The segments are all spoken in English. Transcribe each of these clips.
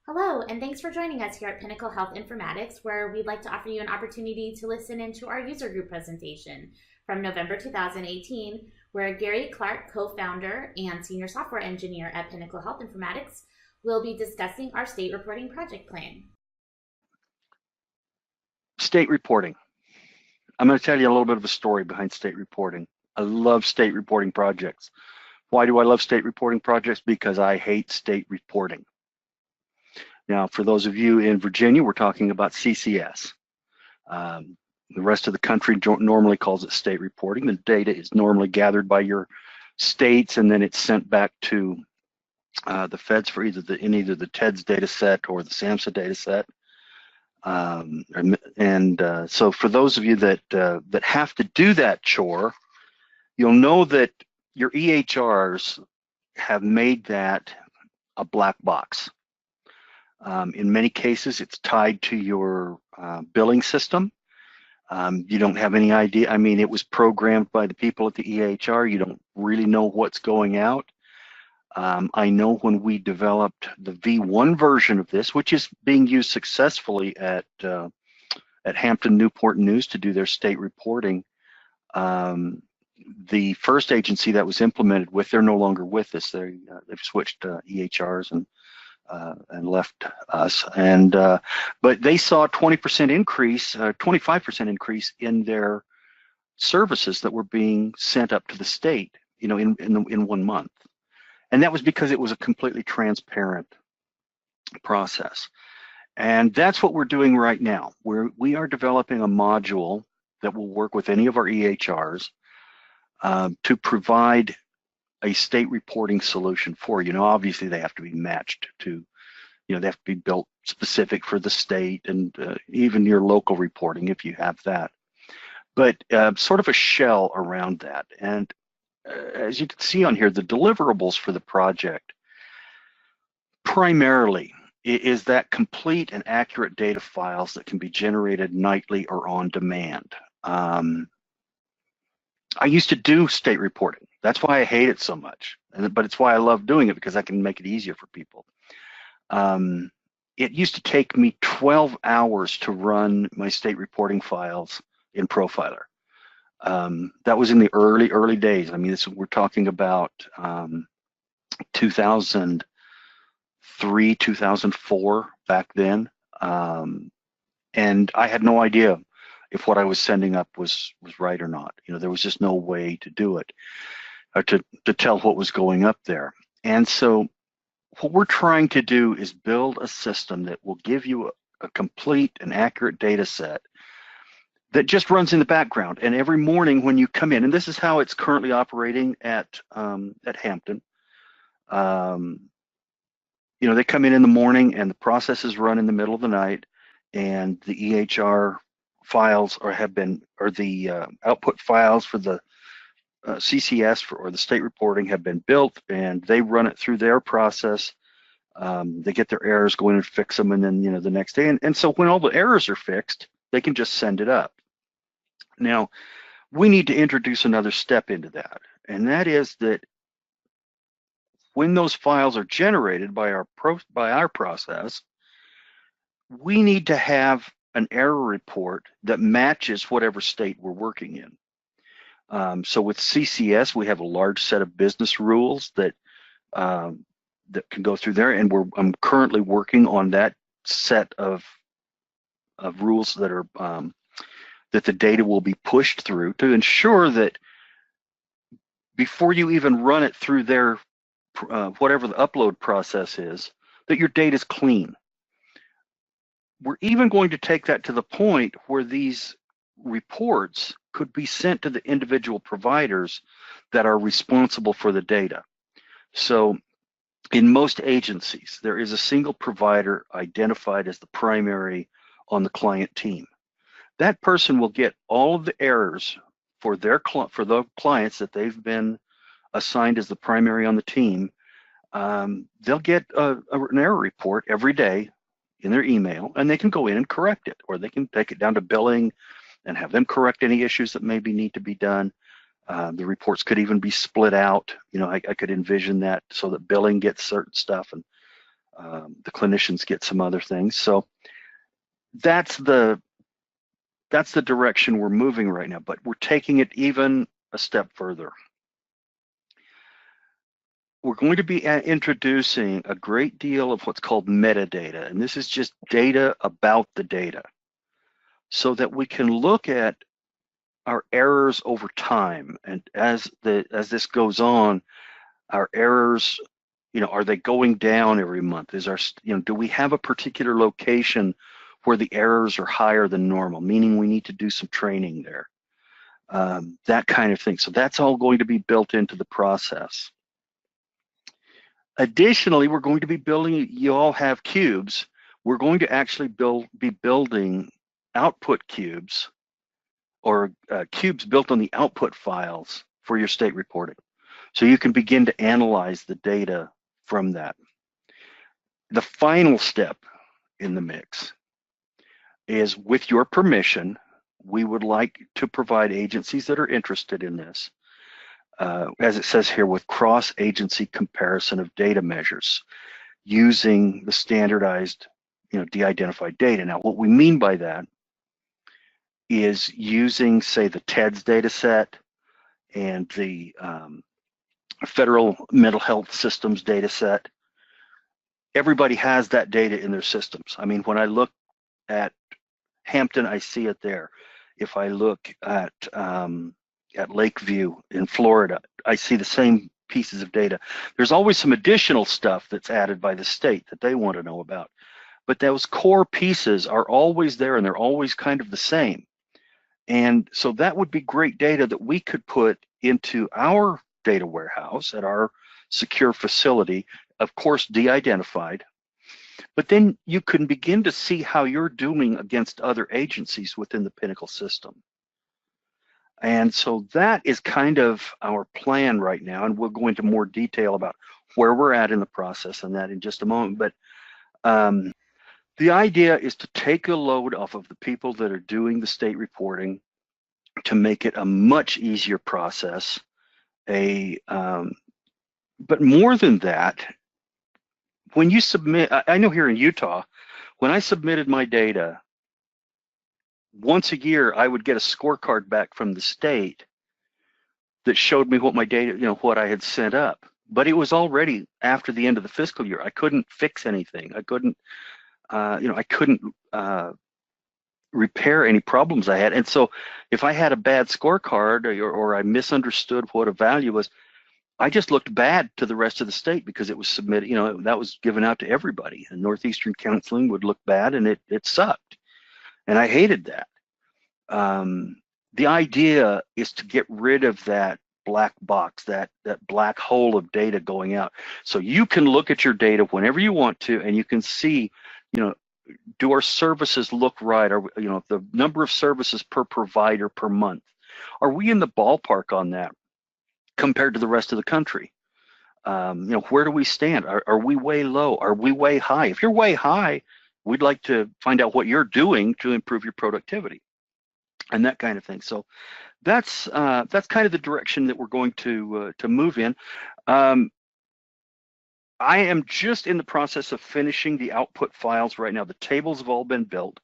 Hello, and thanks for joining us here at Pinnacle Health Informatics, where we'd like to offer you an opportunity to listen into our user group presentation from November 2018, where Gary Clark, co-founder and senior software engineer at Pinnacle Health Informatics, will be discussing our state reporting project plan. State reporting. I'm going to tell you a little bit of a story behind state reporting. I love state reporting projects. Why do I love state reporting projects? Because I hate state reporting. Now, for those of you in Virginia, we're talking about CCS. The rest of the country normally calls it state reporting. The data is normally gathered by your states, and then it's sent back to the feds for either the TEDS data set or the SAMHSA data set. So for those of you that have to do that chore, you'll know that your EHRs have made that a black box. In many cases, it's tied to your billing system. You don't have any idea. I mean, it was programmed by the people at the EHR. You don't really know what's going out. I know when we developed the V1 version of this, which is being used successfully at Hampton Newport News to do their state reporting, the first agency that was implemented with, they're no longer with us. They've switched EHRs and left us. But they saw a 20% increase, 25% increase in their services that were being sent up to the state, in 1 month. And that was because it was a completely transparent process. And that's what we're doing right now. We are developing a module that will work with any of our EHRs to provide a state reporting solution for you. Obviously they have to be matched to, they have to be built specific for the state and even your local reporting if you have that. But sort of a shell around that. And as you can see on here, the deliverables for the project primarily is that complete and accurate data files that can be generated nightly or on demand. I used to do state reporting. That's why I hate it so much, but it's why I love doing it, because I can make it easier for people. It used to take me 12 hours to run my state reporting files in Profiler. That was in the early days. I mean, we're talking about 2003, 2004 back then. And I had no idea if what I was sending up was right or not. There was just no way to do it, or to tell what was going up there. And so what we're trying to do is build a system that will give you a complete and accurate data set that just runs in the background. And every morning when you come in, and this is how it's currently operating at Hampton, they come in the morning and the processes run in the middle of the night, and the EHR files or the output files for the CCS or the state reporting have been built, and they run it through their process. They get their errors, go in and fix them, and then the next day. And so when all the errors are fixed, they can just send it up. Now, we need to introduce another step into that, and that is that when those files are generated by our process, we need to have an error report that matches whatever state we're working in. So with CCS, we have a large set of business rules that can go through there, and I'm currently working on that set of rules that are that the data will be pushed through to ensure that before you even run it through their whatever the upload process is, that your data is clean. We're even going to take that to the point where these reports could be sent to the individual providers that are responsible for the data. So in most agencies, there is a single provider identified as the primary on the client team. That person will get all of the errors for the clients that they've been assigned as the primary on the team. They'll get an error report every day in their email, and they can go in and correct it, or they can take it down to billing and have them correct any issues that maybe need to be done. The reports could even be split out. I could envision that so that billing gets certain stuff and The clinicians get some other things. So that's the direction we're moving right now, but we're taking it even a step further. We're going to be introducing a great deal of what's called metadata, and this is just data about the data, so that we can look at our errors over time. And as this goes on, our errors, are they going down every month? Do we have a particular location where the errors are higher than normal, meaning we need to do some training there? That kind of thing. So that's all going to be built into the process. Additionally, we're going to be building, you all have cubes. We're going to actually be building output cubes, or cubes built on the output files for your state reporting. So you can begin to analyze the data from that. The final step in the mix is, with your permission, we would like to provide agencies that are interested in this, as it says here, with cross-agency comparison of data measures using the standardized, de-identified data. Now, what we mean by that is using, say, the TEDS data set and the Federal Mental Health Systems data set. Everybody has that data in their systems. I mean, when I look at Hampton, I see it there. If I look at Lakeview in Florida, I see the same pieces of data. There's always some additional stuff that's added by the state that they want to know about. But those core pieces are always there, and they're always kind of the same. And so that would be great data that we could put into our data warehouse at our secure facility, of course, de-identified. But then you can begin to see how you're doing against other agencies within the Pinnacle system. And so that is kind of our plan right now, and we'll go into more detail about where we're at in the process and that in just a moment. But the idea is to take a load off of the people that are doing the state reporting to make it a much easier process. But more than that, when you submit, I know here in Utah, when I submitted my data, once a year I would get a scorecard back from the state that showed me what my data, what I had sent up. But it was already after the end of the fiscal year. I couldn't fix anything. I couldn't, repair any problems I had. And so if I had a bad scorecard or I misunderstood what a value was, I just looked bad to the rest of the state because it was submitted, that was given out to everybody. And Northeastern Counseling would look bad, and it sucked. And I hated that. The idea is to get rid of that black box, that black hole of data going out. So you can look at your data whenever you want to, and you can see, do our services look right? Are the number of services per provider per month, are we in the ballpark on that compared to the rest of the country? Where do we stand? Are we way low? Are we way high? If you're way high, we'd like to find out what you're doing to improve your productivity and that kind of thing. So that's kind of the direction that we're going to move in. I am just in the process of finishing the output files right now. The tables have all been built,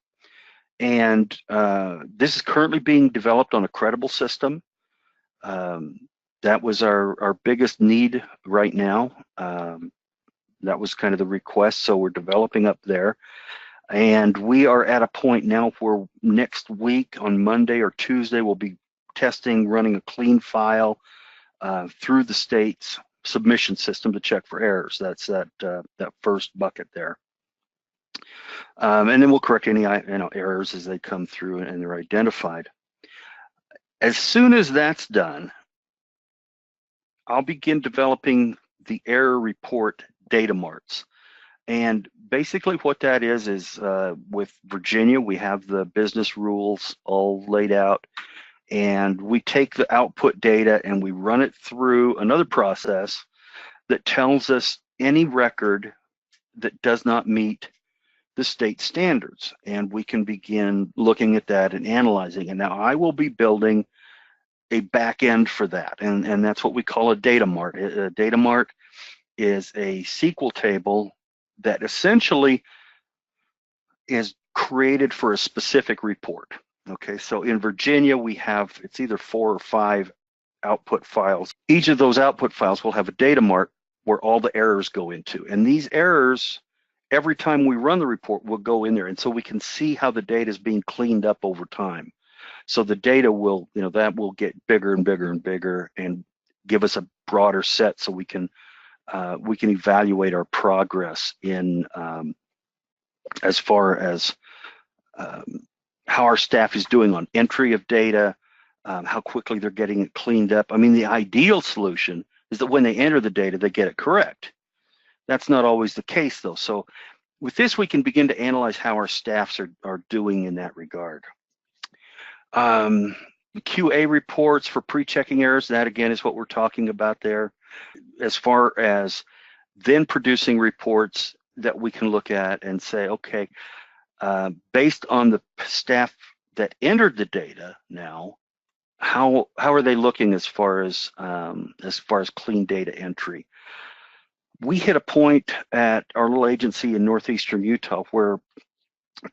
and this is currently being developed on a credible system. That was our biggest need right now. That was kind of the request, so we're developing up there. And we are at a point now where next week on Monday or Tuesday, we'll be testing, running a clean file through the state's submission system to check for errors. That's that first bucket there. And then we'll correct any errors as they come through and they're identified. As soon as that's done, I'll begin developing the error report data marts. And basically what that is with Virginia, we have the business rules all laid out, and we take the output data and we run it through another process that tells us any record that does not meet the state standards, and we can begin looking at that and analyzing. And now I will be building a back end for that, and that's what we call a data mart. A data mart is a SQL table that essentially is created for a specific report. Okay, so in Virginia, we have, it's either 4 or 5 output files. Each of those output files will have a data mart where all the errors go into. And these errors, every time we run the report, will go in there. And so we can see how the data is being cleaned up over time. So the data will, that will get bigger and bigger and bigger and give us a broader set so we can evaluate our progress in as far as how our staff is doing on entry of data, how quickly they're getting it cleaned up. I mean, the ideal solution is that when they enter the data, they get it correct. That's not always the case, though. So with this, we can begin to analyze how our staffs are doing in that regard. QA reports for pre-checking errors, that again is what we're talking about there. As far as then producing reports that we can look at and say, okay, based on the staff that entered the data now, how are they looking as far as clean data entry? We hit a point at our little agency in northeastern Utah where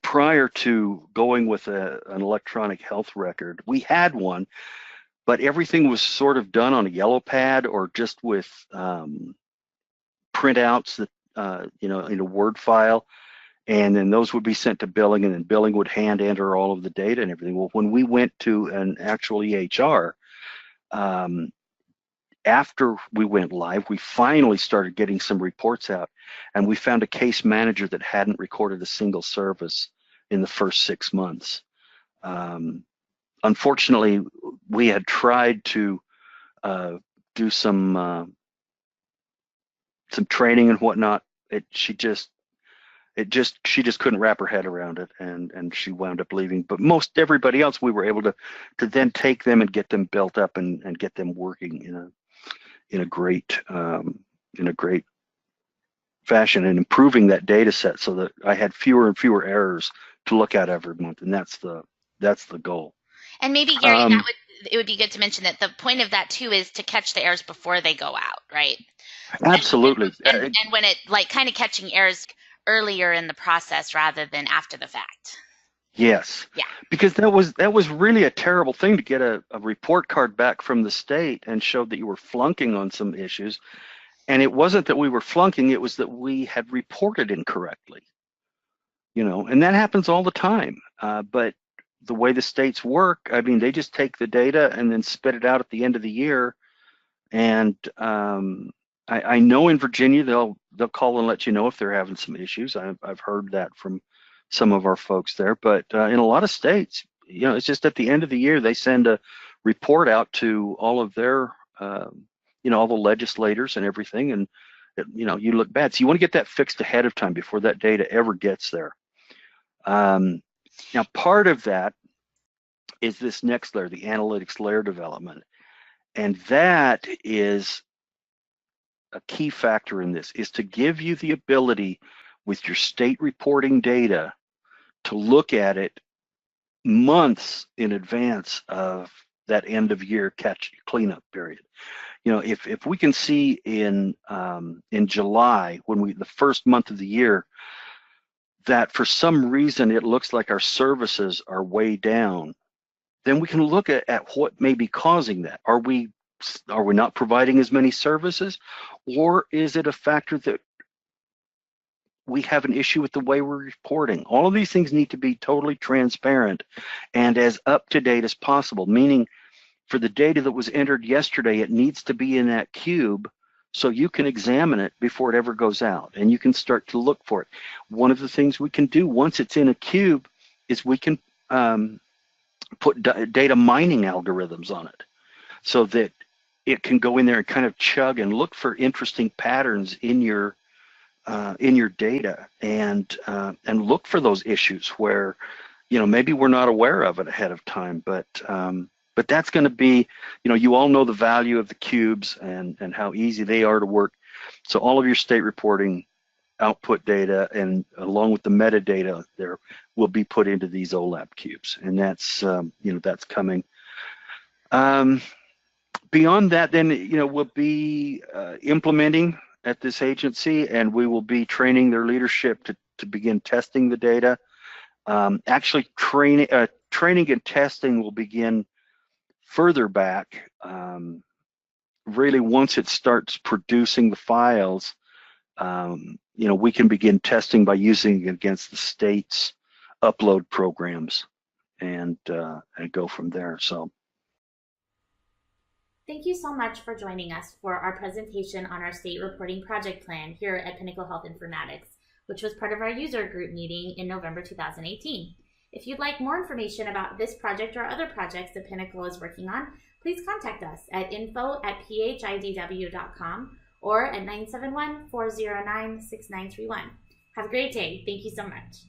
prior to going with an electronic health record, we had one, but everything was sort of done on a yellow pad or just with printouts that in a Word file, and then those would be sent to billing, and then billing would hand enter all of the data and everything. Well, when we went to an actual EHR, after we went live, we finally started getting some reports out, and we found a case manager that hadn't recorded a single service in the first 6 months. Unfortunately, we had tried to do some training and whatnot. She just couldn't wrap her head around it, and she wound up leaving. But most everybody else, we were able to then take them and get them built up and get them working in a great fashion and improving that data set so that I had fewer and fewer errors to look at every month, and that's the goal. And maybe, Gary, it would be good to mention that the point of that too is to catch the errors before they go out, right? Absolutely. And when it kind of catching errors earlier in the process rather than after the fact. Yes. Yeah. Because that was really a terrible thing to get a report card back from the state and showed that you were flunking on some issues. And it wasn't that we were flunking, it was that we had reported incorrectly. And that happens all the time. But the way the states work, I mean, they just take the data and then spit it out at the end of the year. And I know in Virginia they'll call and let you know if they're having some issues. I've heard that from some of our folks there. But in a lot of states, it's just at the end of the year they send a report out to all of their all the legislators and everything, and you look bad. So you want to get that fixed ahead of time before that data ever gets there. Now, part of that is this next layer, the analytics layer development. And that is a key factor in this, is to give you the ability with your state reporting data to look at it months in advance of that end of year cleanup period. If we can see in July, the first month of the year, that for some reason it looks like our services are way down, then we can look at what may be causing that. Are we not providing as many services, or is it a factor that we have an issue with the way we're reporting? All of these things need to be totally transparent and as up to date as possible, meaning for the data that was entered yesterday, it needs to be in that cube so you can examine it before it ever goes out, and you can start to look for it. One of the things we can do once it's in a cube is we can put data mining algorithms on it so that it can go in there and kind of chug and look for interesting patterns in your data and look for those issues where maybe we're not aware of it ahead of time, but that's going to be, you all know the value of the cubes and how easy they are to work. So all of your state reporting output data and along with the metadata there will be put into these OLAP cubes, and that's that's coming. Beyond that, then we'll be implementing at this agency, and we will be training their leadership to begin testing the data. Actually, training and testing will begin further back. Really, once it starts producing the files, we can begin testing by using it against the state's upload programs, and go from there. So. Thank you so much for joining us for our presentation on our state reporting project plan here at Pinnacle Health Informatics, which was part of our user group meeting in November 2018. If you'd like more information about this project or other projects that Pinnacle is working on, please contact us at info@phidw.com or at 971-409-6931. Have a great day. Thank you so much.